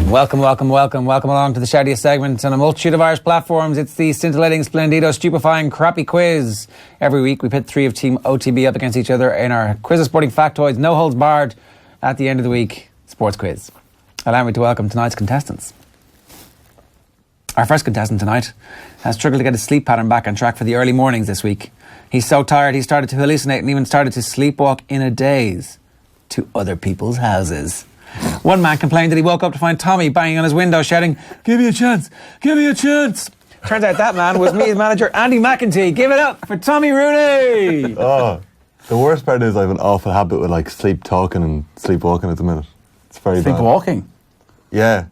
Welcome along to the shoutiest segment on a multitude of Irish platforms. It's the scintillating, splendido, stupefying, crappy quiz. Every week we pit three of Team OTB up against each other in our quiz of sporting factoids, no holds barred, at the end of the week, sports quiz. Allow me to welcome tonight's contestants. Our first contestant tonight has struggled to get his sleep pattern back on track for the early mornings this week. He's so tired he started to hallucinate and even started to sleepwalk in a daze to other people's houses. One man complained that he woke up to find Tommy banging on his window shouting, "Give me a chance, give me a chance." Turns out that man was me, his manager, Andy McEntee. Give it up for Tommy Rooney. Oh, the worst part is I have an awful habit with like sleep talking and sleepwalking at the minute. It's very bad. Sleepwalking? Yeah.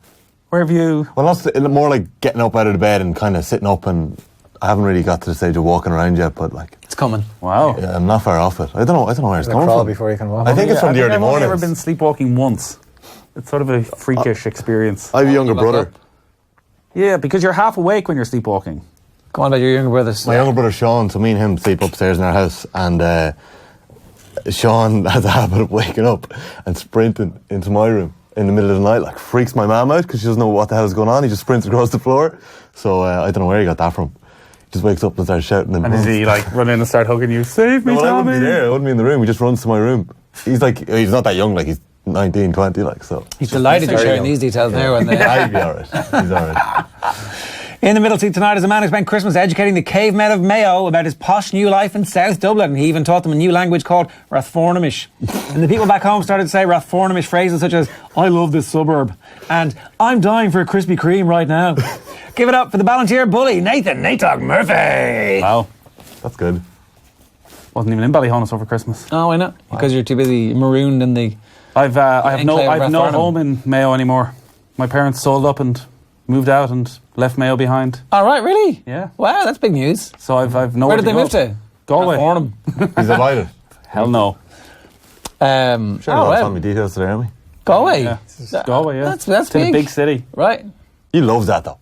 Where have you... Well, not more like getting up out of the bed and kind of sitting up, and I haven't really got to the stage of walking around yet, but like... It's coming. Wow. Yeah, I'm not far off it. I don't know where it's coming crawl from. before you can walk. I think it's from the early mornings. I've only ever been sleepwalking once. It's sort of a freakish experience. I have a younger brother. Yeah, because you're half awake when you're sleepwalking. Go on about your younger brothers. My younger brother Sean, so me and him sleep upstairs in our house, and Sean has a habit of waking up and sprinting into my room in the middle of the night, like freaks my mum out because she doesn't know what the hell is going on. He just sprints across the floor. So I don't know where he got that from. He just wakes up and starts shouting. And does he like run in and start hugging you? Save me, Tommy! I wouldn't be there. I wouldn't be in the room. He just runs to my room. He's not that young. Like he's 19, 20. Like so. He's delighted you're sharing these details now. And I'd be alright. He's alright. In the middle seat tonight is a man who spent Christmas educating the cavemen of Mayo about his posh new life in South Dublin. He even taught them a new language called Rathfornamish. And the people back home started to say Rathfornamish phrases such as, "I love this suburb," and "I'm dying for a Krispy Kreme right now." Give it up for the Ballantyre bully, Nathan Natog Murphy. Wow. That's good. Wasn't even in Ballyhonus over Christmas. Oh, I know. Because you're too busy marooned in the... I have no Rathfarnham. home in Mayo anymore. My parents sold up and moved out and left Mayo behind. All right, really? Yeah. Wow, that's big news. So I've nowhere Where did they go. move to? Galway. Rathfarnham. He's delighted. Hell no. Sure, wow. family details today, aren't we? Galway. Yeah. Galway, yeah. That's it's big. a big city. Right. He loves that though.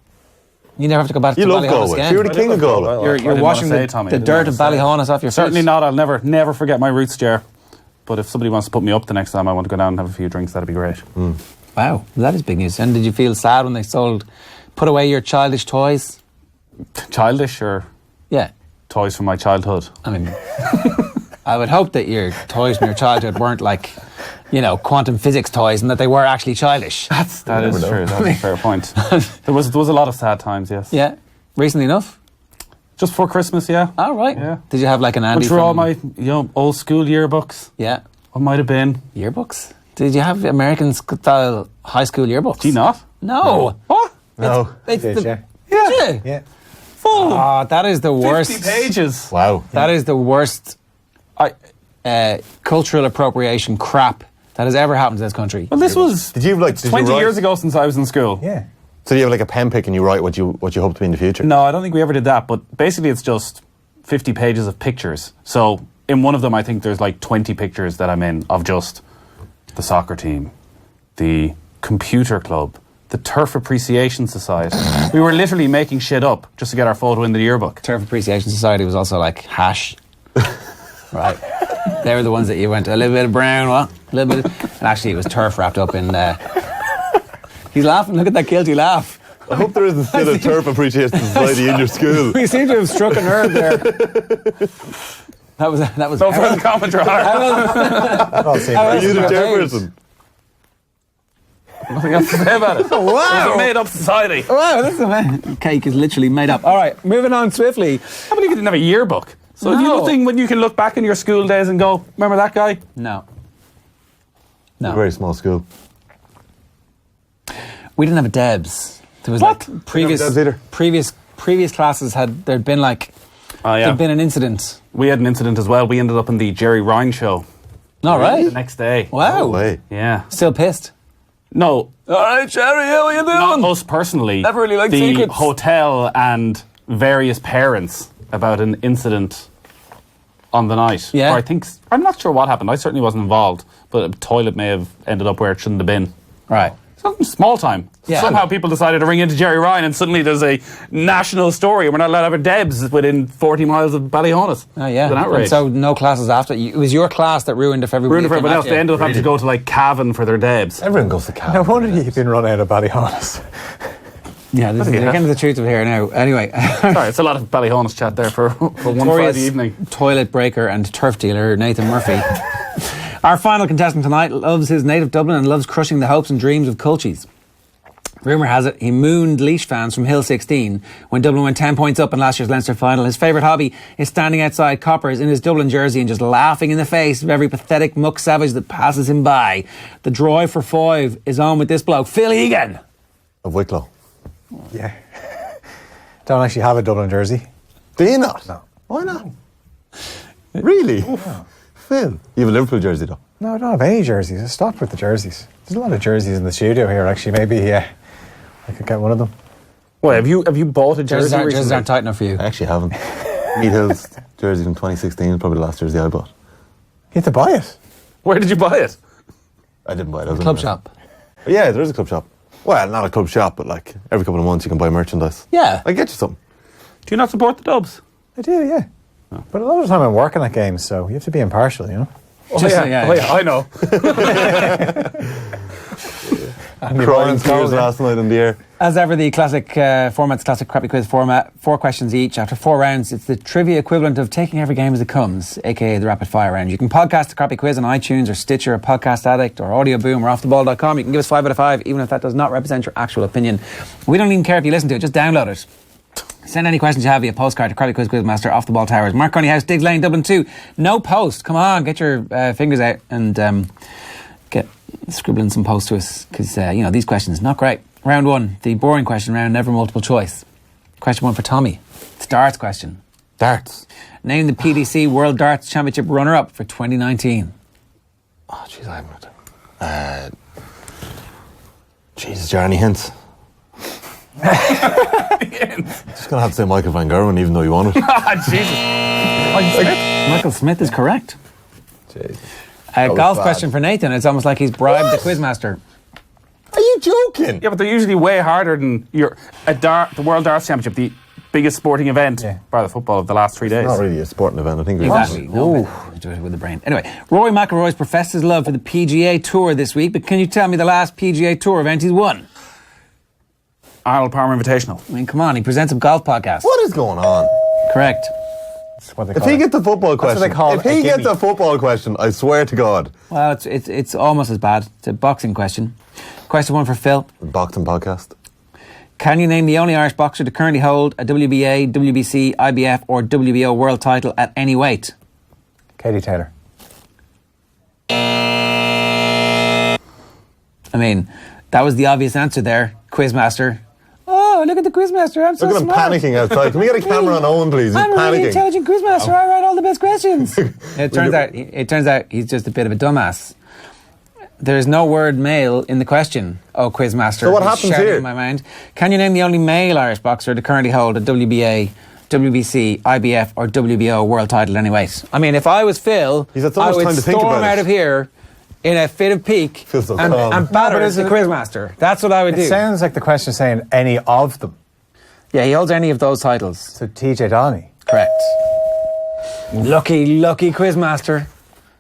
You never have to go back You to love Ballyhonus Galway. again. You're the king of Galway. You're washing the dirt of Ballyhonus off your feet. Certainly not. I'll never forget my roots, Ger. But if somebody wants to put me up the next time I want to go down and have a few drinks, that'd be great. Wow, that is big news. And did you feel sad when they put away your childish toys? Childish or Yeah. toys from my childhood? I mean, I would hope that your toys from your childhood weren't like, quantum physics toys, and that they were actually childish. That is true. That's a fair point. There was a lot of sad times, yes. Yeah. Recently enough? Just before Christmas, yeah. All right. Yeah. Did you have like an Andy Went through all my old school yearbooks. Yeah. What might have been. Yearbooks? Did you have American style high school yearbooks? Do you not? No. What? No. It's Did the... you? Yeah. Yeah. Full. Oh, that is the worst. 50 pages. Wow. That is the worst cultural appropriation crap that has ever happened to this country. Well, this was Did you 20 years ago since I was in school. Yeah. So you have like a pen pick and you write what you hope to be in the future? No, I don't think we ever did that. But basically, it's just 50 pages of pictures. So in one of them, I think there's like 20 pictures that I'm in of just the soccer team, the computer club, the Turf Appreciation Society. We were literally making shit up just to get our photo in the yearbook. Turf Appreciation Society was also like hash. Right. They were the ones that you went a little bit of brown, what? A little bit. And actually, it was turf wrapped up in. He's laughing. Look at that guilty laugh. I hope there isn't still a Turf Appreciation Society in your school. We seem to have struck a nerve there. That was. No further comment, Ron. I'll see. Are you the How chairperson? Nothing else to say about it. Wow. It was a made-up society. Wow, that's amazing. Cake is literally made up. All right, moving on swiftly. I believe you didn't have a yearbook. So have you No. nothing when you can look back in your school days and go, remember that guy? No. A very small school. We didn't have a Debs. There was What? like previous Debs either. previous classes there'd been like Oh, yeah. there'd been an incident. We had an incident as well. We ended up in the Jerry Ryan show All right. the next day. Wow. No way. Yeah. Still pissed. No, All right, Jerry, how are you not us personally. Never really liked the secrets. hotel and various parents about an incident on the night. Yeah. Or I'm not sure what happened. I certainly wasn't involved, but a toilet may have ended up where it shouldn't have been. Right. Small time. Yeah. Somehow people decided to ring into Jerry Ryan and suddenly there's a national story and we're not allowed to have our Debs within 40 miles of Ballyhonus. Oh, yeah. It's an outrage. And so no classes after. It was your class that ruined it for everybody. Ruined it for everyone else. They ended up having to Really? go to like Cavan for their Debs. Everyone goes to Cal. No wonder you've been run out of Ballyhonus. Yeah, this is getting to the truth of it here now. Anyway. Sorry, it's a lot of Ballyhonus chat there for one Notorious Friday evening. toilet breaker and turf dealer Nathan Murphy. Our final contestant tonight loves his native Dublin and loves crushing the hopes and dreams of Culchies. Rumour has it he mooned Laois fans from Hill 16 when Dublin went 10 points up in last year's Leinster final. His favourite hobby is standing outside Coppers in his Dublin jersey and just laughing in the face of every pathetic muck savage that passes him by. The drive for 5 is on with this bloke, Phil Egan. Of Wicklow. Yeah. Don't actually have a Dublin jersey. Do you not? No. Why not? Really? No. Phil. You have a Liverpool jersey though? No, I don't have any jerseys. I stopped with the jerseys. There's a lot of jerseys in the studio here, actually. Maybe I could get one of them. Wait, have you bought a jersey Jerseys recently? aren't tight enough for you. I actually haven't. Meat Hill's jersey from 2016 is probably the last jersey I bought. You have to buy it. Where did you buy it? I didn't buy it. I was Club in- shop. But yeah, there is a club shop. Well, not a club shop, but like every couple of months you can buy merchandise. Yeah. I get you something. Do you not support the Dubs? I do, yeah. But a lot of the time I'm working at games, so you have to be impartial, you know? Just, yeah. Oh, yeah, I know. Crying tears last night in the air. As ever, the classic format's classic crappy quiz format. 4 questions each. After 4 rounds, it's the trivia equivalent of taking every game as it comes, aka the rapid fire round. You can podcast the crappy quiz on iTunes or Stitcher or Podcast Addict or Audio Boom or offtheball.com. You can give us 5 out of 5, even if that does not represent your actual opinion. We don't even care if you listen to it, just download it. Send any questions you have via postcard to Crappy Quiz Quizmaster, Off the Ball Towers, Mark Coney House, Diggs Lane, Dublin 2. No post. Come on, get your fingers out and get scribbling some posts to us because, these questions, not great. Round 1, the boring question round, never multiple choice. Question 1 for Tommy. It's a darts question. Darts. Name the PDC World Darts Championship runner-up for 2019. Oh, jeez, I haven't. Jesus, Jeremy hints. Just gonna have to say Michael Van Gerwen, even though you want it. Jesus. Michael Smith is correct. Jeez. A was golf bad. question for Nathan. It's almost like he's bribed the quizmaster. Are you joking? Yeah, but they're usually way harder than the World Darts Championship, the biggest sporting event, bar the football of the last 3 days. Not really a sporting event, I think. Exactly. No, do it with the brain. Anyway, Rory McIlroy's professed his love for the PGA Tour this week, but can you tell me the last PGA Tour event he's won? Arnold Palmer Invitational. I mean, come on, he presents a golf podcast. What is going on? Correct. That's what they If call he it. gets the football That's what question, they call if a he gets gimme. a football question, I swear to God. Well, it's almost as bad. It's a boxing question. Question 1 for Phil. Boxing podcast. Can you name the only Irish boxer to currently hold a WBA, WBC, IBF or WBO world title at any weight? Katie Taylor. I mean, that was the obvious answer there, Quizmaster. Oh, look at the Quizmaster. I'm so Look at him smart. panicking outside. Can we get a camera on Owen, please? He's I'm a really panicking. intelligent Quizmaster. I write all the best questions. It turns out he's just a bit of a dumbass. There's no word male in the question. Oh, Quizmaster. So what He's happens shouting here? In my mind. Can you name the only male Irish boxer to currently hold a WBA, WBC, IBF or WBO world title at any weight? I mean, if I was Phil, He's had so I much would time to think storm about out it. of here in a fit of pique Feels so and calm. batter No, but the Quizmaster. That's what I would It do. sounds like the question saying any of them. Yeah, he holds any of those titles. So TJ Donny. Correct. Lucky Quizmaster.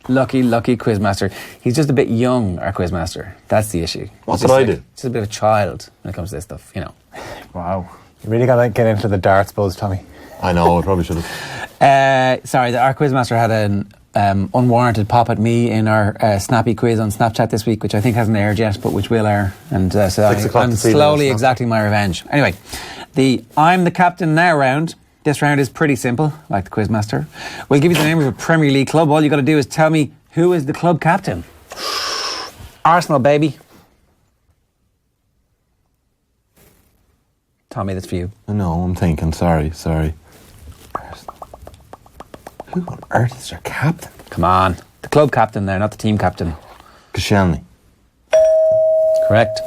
Lucky Quizmaster. He's just a bit young, our Quizmaster. That's the issue. What He's did I just do? Just a bit of a child when it comes to this stuff, Wow. You really got to get into the darts buzz, Tommy. I know, I probably should have. Sorry, our Quizmaster had an unwarranted pop at me in our snappy quiz on Snapchat this week, which I think hasn't aired yet, but which will air. And so 6 o'clock I'm this evening slowly on Snapchat. exacting my revenge. Anyway, the I'm the Captain Now round. This round is pretty simple, like the Quizmaster. We'll give you the name of a Premier League club. All you got to do is tell me who is the club captain. Arsenal, baby. Tommy, that's for you. No, I'm thinking. Sorry. Who on earth is your captain? Come on. The club captain there, not the team captain. Koscielny. Correct.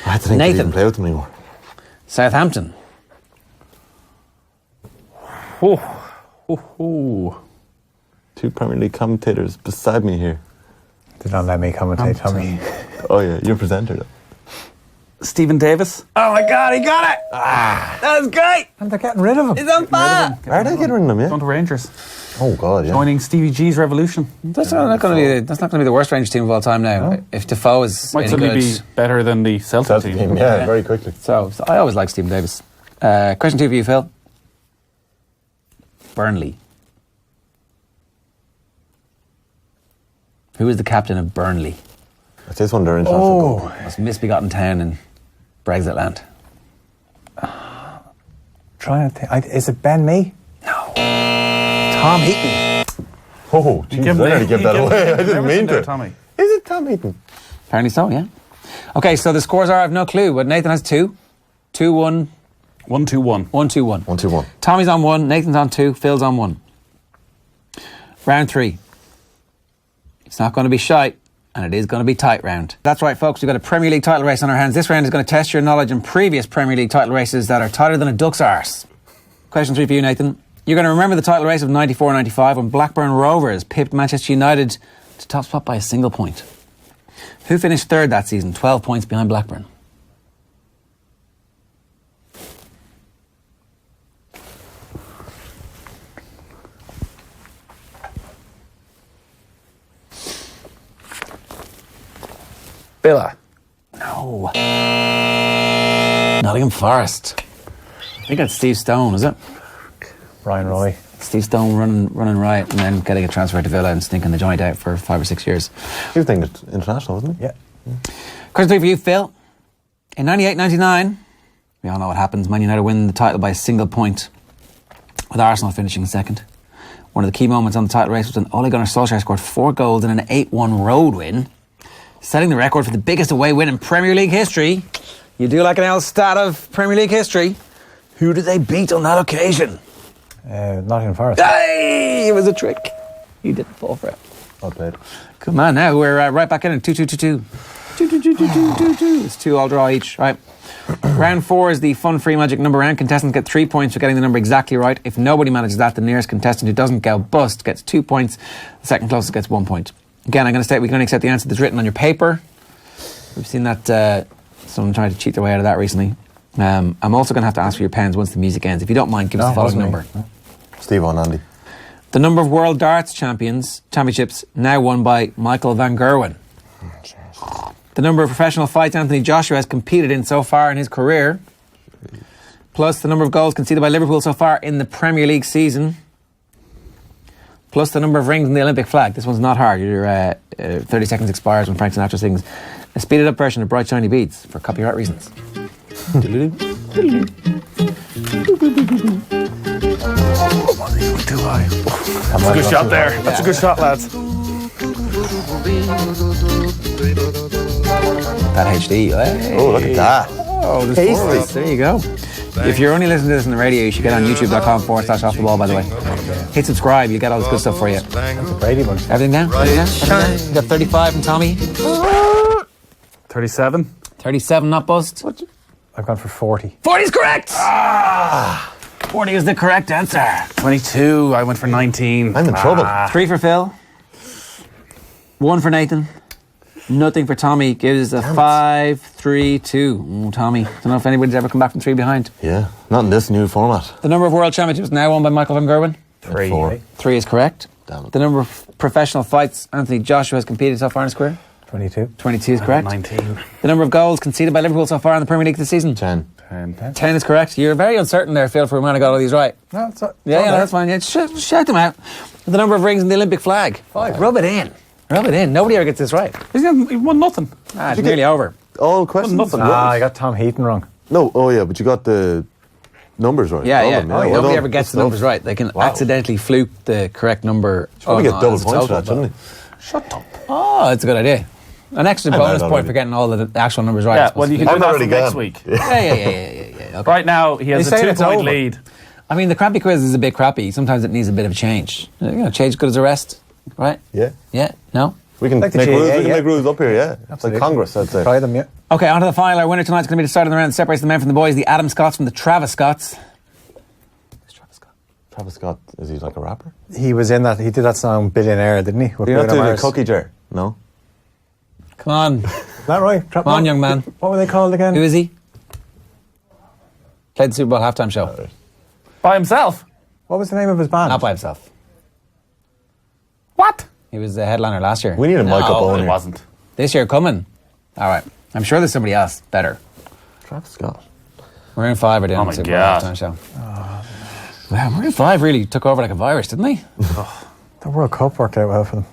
I had to think Nathan. he didn't play with them anymore. Southampton. Ooh. 2 Premier League commentators beside me here. Did not let me commentate, Tommy. Oh yeah, you're a presenter though. Stephen Davis. Oh my God, he got it! That was great! And they're getting rid of him. He's on fire! Are they getting rid of them, yeah? Going to Rangers. Oh, God, yeah. Joining Stevie G's revolution. That's not going to be the worst Rangers team of all time now. No. If Defoe is Might any suddenly good. be better than the Celtic team. Yeah, very quickly. So I always like Stephen Davis. Question 2 for you, Phil. Burnley. Who is the captain of Burnley? That's this one, they're international. Most misbegotten town in Brexit land. Trying to think. Is it Ben Mee? Tom Heaton. Oh, Jesus, I nearly gave that away. I didn't mean to. Tommy. Is it Tom Heaton? Apparently so, yeah. Okay, so the scores are, I have no clue, but Nathan has 2. 2-1. 1-2-1. 1-2-1. 1-2-1. Tommy's on 1, Nathan's on 2, Phil's on 1. Round 3. It's not going to be shite, and it is going to be tight round. That's right, folks, we've got a Premier League title race on our hands. This round is going to test your knowledge in previous Premier League title races that are tighter than a duck's arse. Question 3 for you, Nathan. You're going to remember the title race of 94-95 when Blackburn Rovers pipped Manchester United to top spot by a single point. Who finished third that season, 12 points behind Blackburn? Villa. No. Nottingham Forest. I think that's Steve Stone, is it? Ryan Roy. Steve Stone running riot and then getting a transfer to Villa and stinking the joint out for 5 or 6 years. He was thinking it's international, wasn't he? Yeah. Question 3 for you, Phil. In 98-99, we all know what happens. Man United win the title by a single point, with Arsenal finishing second. One of the key moments on the title race was when Ole Gunnar Solskjaer scored 4 goals in an 8-1 road win, setting the record for the biggest away win in Premier League history. You do like an L stat of Premier League history. Who did they beat on that occasion? Nottingham Forest. Hey, it was a trick. You didn't fall for it. Well played. Come on now, we're right back in 2-2-2-2. 2-2-2-2-2-2. It's 2 all draw each, right? Round 4 is the fun free magic number round. Contestants get 3 points for getting the number exactly right. If nobody manages that, the nearest contestant who doesn't go bust gets 2 points. The second closest gets 1 point. Again, I'm going to state we can only accept the answer that's written on your paper. We've seen that someone tried to cheat their way out of that recently. I'm also going to have to ask for your pens once the music ends. If you don't mind, give us the following number. No. Steve on Andy. The number of World Darts Championships now won by Michael van Gerwen. The number of professional fights Anthony Joshua has competed in so far in his career. Plus the number of goals conceded by Liverpool so far in the Premier League season. Plus the number of rings in the Olympic flag. This one's not hard. Your 30 seconds expires when Frank Sinatra sings a speeded up version of Bright Shiny Beads for copyright reasons. Too high. That's a good shot there. That's a good shot, lads. That HD. Hey. Oh, look at that. Oh, there's Tasty. 4 of us. There you go. If you're only listening to this on the radio, you should get on youtube.com/off the ball, by the way. Hit subscribe, you get all this good stuff for you. That's a Brady bunch. Everything down? Everything down? You got 35 from Tommy. 37. 37 not bust. I've gone for 40. 40 is correct! 40 is the correct answer. 22. I went for 19. I'm in trouble. 3 for Phil. 1 for Nathan. Nothing for Tommy. Gives a 5-3-2. Tommy, don't know if anybody's ever come back from 3 behind. Yeah, not in this new format. The number of world championships now won by Michael van Gerwen. 3. 4. 3 is correct. Damn it. The number of professional fights Anthony Joshua has competed so far in his career. 22. 22 is correct. 19. The number of goals conceded by Liverpool so far in the Premier League this season. 10. 10 is correct. You're very uncertain there, Phil, for a man who got all these right. No, it's not. Yeah, that's fine. Yeah, shout them out. The number of rings in the Olympic flag. 5. Rub it in. Rub it in. Nobody ever gets this right. He won nothing. It's nearly over. All questions? Nothing. I got Tom Heaton wrong. No, oh yeah, but you got the numbers right. Yeah, All yeah. of them, Nobody well ever done. gets the Good numbers stuff. right. They can Wow. accidentally fluke the correct number. Probably get double as a points for total, that, shouldn't he? Shut up. Oh, that's a good idea. An extra I'm bonus out point already. for getting all the actual numbers right. Yeah, well, you can do I'm that already for next gone. week. Yeah. Okay. Right now, he has They a say it's 2-point over. lead. I mean, the crappy quiz is a bit crappy. Sometimes it needs a bit of a change. Change good as a rest, right? Yeah. Yeah? No? We can Like the make rules. GAA, We can yeah. make rules up here. Yeah, it's like Absolutely. Congress. I'd say. Try them, yeah. Okay, on to the final. Our winner tonight's going to be decided in the round that separates the men from the boys. The Adam Scotts from the Travis Scotts. Travis Scott, is he like a rapper? He was in that. He did that song "Billionaire," didn't he? With Do you have Bruno to do a Mars. cookie jar? No. Come on. that right? Come on, young man. What were they called again? Who is he? Played the Super Bowl halftime show. By himself? What was the name of his band? Not by himself. What? He was the headliner last year. We need a mic up No, on it here. wasn't. This year coming. All right. I'm sure there's somebody else better. Travis Scott. Maroon 5 are doing Oh the my Super Bowl God. halftime show. Wow, Maroon 5 really took over like a virus, didn't they? The World Cup worked out well for them.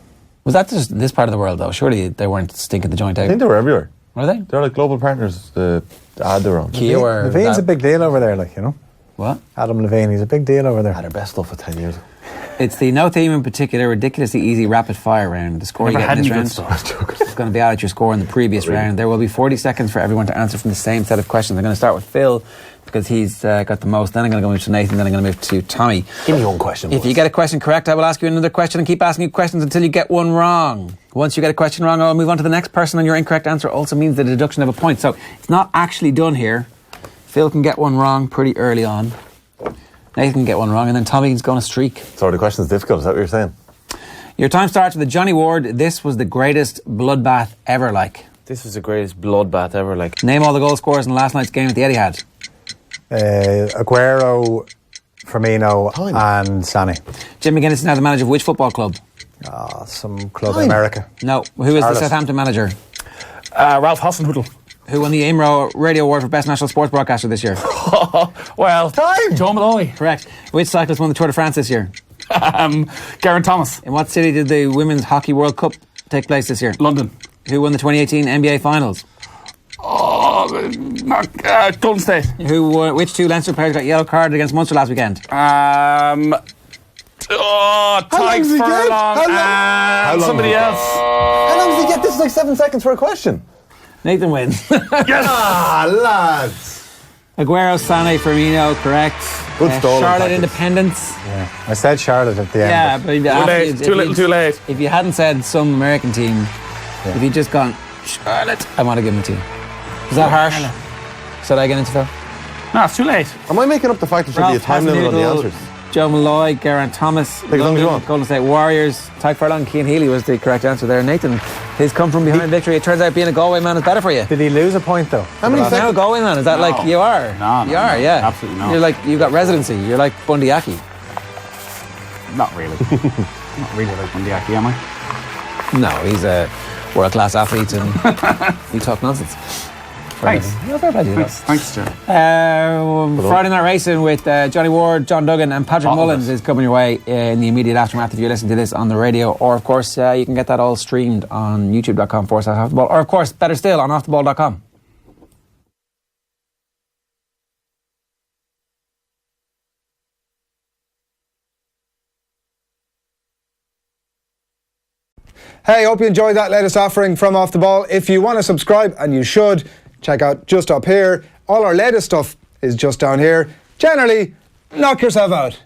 Was that just this part of the world, though? Surely they weren't stinking the joint I out. think they were everywhere. Were they? They're like global partners. The ad they were on. Kia or Levine's that- a big deal over there, like, you know. What? Adam Levine, he's a big deal over there. Had their best stuff for 10 years ago. It's the no theme in particular, ridiculously easy rapid fire round. The score you Never get in had this any round good stuff. is going to be out at your score in the previous round. There will be 40 seconds for everyone to answer from the same set of questions. I'm going to start with Phil because he's got the most. Then I'm going to go to Nathan. Then I'm going to move to Tommy. Give me one question. If you get a question correct, I will ask you another question and keep asking you questions until you get one wrong. Once you get a question wrong, I'll move on to the next person, and your incorrect answer also means the deduction of a point. So it's not actually done here. Phil can get one wrong pretty early on. Nathan can get one wrong, and then Tommy's going to streak. So the question's difficult, is that what you're saying? Your time starts with the Johnny Ward. This was the greatest bloodbath ever, like. This was the greatest bloodbath ever, like. Name all the goal scorers in last night's game at the Etihad. Aguero, Firmino, Time. and Sané. Jim McGuinness is now the manager of which football club? Some club in America. No. Who is the Charlotte. Southampton manager? Ralph Hasenhüttl. Who won the AIMRO Radio Award for Best National Sports Broadcaster this year? Well, Time. Joe Malloy. Correct. Which cyclist won the Tour de France this year? Geraint Thomas. In what city did the Women's Hockey World Cup take place this year? London. Who won the 2018 NBA Finals? Golden State. Which two Leinster players got yellow carded against Munster last weekend? Tyke does he get? Furlong How and long somebody is it? else. How long does he get? This is like 7 seconds for a question. Nathan wins. Lads. Aguero, Sané, Firmino, correct. Good stolen Charlotte tactics. Independence. Yeah. I said Charlotte at the Yeah, end. but if late, too little, too late. If you hadn't said some American team, if you'd just gone Charlotte, I want to give them to you. Is that harsh? Should I get into Phil? No, it's too late. Am I making up the fact there should be a Ralph time limit on the Hasenhüttl, answers? Joe Malloy, Geraint Thomas, as long as you London, want. Golden State Warriors, Tyke Furlong, Cian Healy was the correct answer there. Nathan, his come from behind victory. It turns out being a Galway man is better for you. Did he lose a point though? How many Now a seconds? Galway man, is that No. like you are? No, you are, no, yeah. absolutely not. You're like, you've got residency. You're like Bundy Aki. Not really. Not really like Bundyaki, am I? No, he's a world-class athlete and you talk nonsense. Thanks. Yeah, fair play to you, though. Thanks, Joe. Friday Night Racing with Johnny Ward, John Duggan and Patrick All of Mullins it. is coming your way in the immediate aftermath if you're listening to this on the radio, or of course you can get that all streamed on youtube.com/offtheball, or of course better still on offtheball.com. Hey, hope you enjoyed that latest offering from Off the Ball. If you want to subscribe, and you should, check out just up here. All our latest stuff is just down here. Generally, knock yourself out.